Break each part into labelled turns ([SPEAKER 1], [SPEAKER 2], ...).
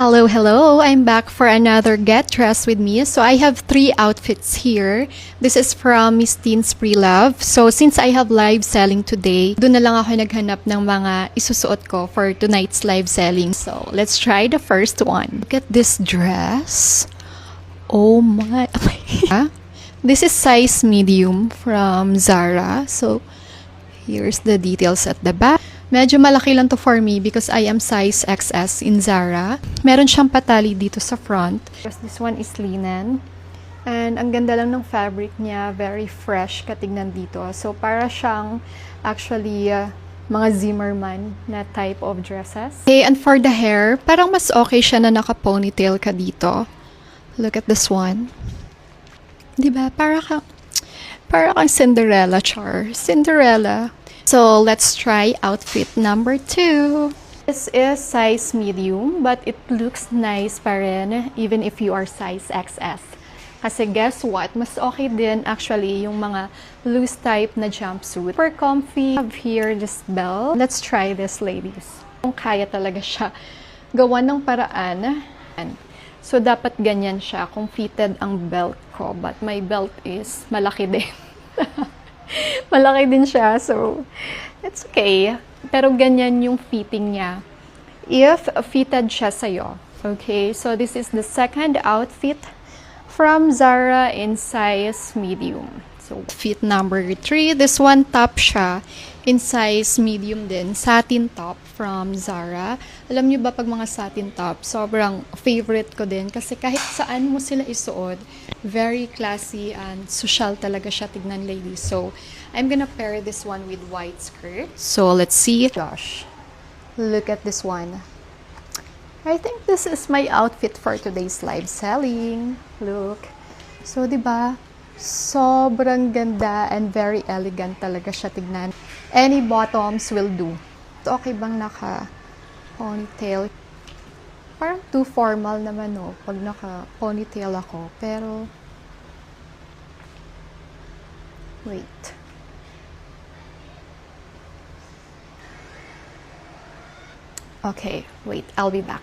[SPEAKER 1] Hello, hello! I'm back for another Get Dressed with me. So I have 3 outfits here. This is from Miss Teen's Pre-Love. So since I have live selling today, doon na lang ako naghanap ng mga isusuot ko for tonight's live selling. So let's try the first one. Look at this dress. Oh my! This is size medium from Zara. So here's the details at the back. Medyo malaki lang to for me because I am size XS in Zara. Meron siyang patali dito sa front. This one is linen. And ang ganda lang ng fabric niya. Very fresh katignan dito. So para siyang actually mga Zimmermann na type of dresses. Okay, and for the hair, parang mas okay siya na naka-ponytail ka dito. Look at this one. Diba? Para kang Cinderella, char. Cinderella. So, let's try outfit number 2. This is size medium, but it looks nice pa rin, even if you are size XS. Kasi guess what? Mas okay din actually yung mga loose type na jumpsuit. Super comfy. I have here this belt. Let's try this, ladies. Kung kaya talaga siya gawan ng paraan. So, dapat ganyan siya kung fitted ang belt ko. But my belt is malaki din. Malaki din siya, so it's okay. Pero ganyan yung fitting niya. If fitted siya sa'yo. Okay, so this is the second outfit from Zara in size medium. So fit number 3. This one top siya in size medium din. Satin top from Zara. Alam niyo ba pag mga satin top, sobrang favorite ko din kasi kahit saan mo sila isuot, very classy and social talaga siya tignan, ladies. So I'm gonna pair this one with white skirt. So let's see. Gosh, look at this one. I think this is my outfit for today's live selling. Look. So, diba? Sobrang ganda and very elegant talaga siya tignan. Any bottoms will do. Okay bang naka-ponytail? Parang too formal naman, no? Pag naka-ponytail ako. Pero, wait. Okay, wait. I'll be back.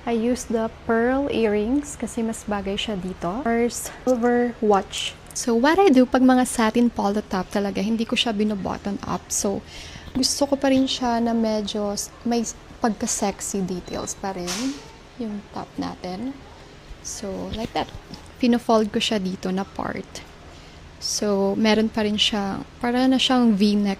[SPEAKER 1] I used the pearl earrings kasi mas bagay siya dito. First, silver watch. So, what I do pag mga satin polo top talaga, hindi ko siya bino-button up. So, gusto ko pa rin siya na medyo may pagka-sexy details pa rin yung top natin. So, like that. Pino-fold ko siya dito na part. So, meron pa rin siya, para na siyang V-neck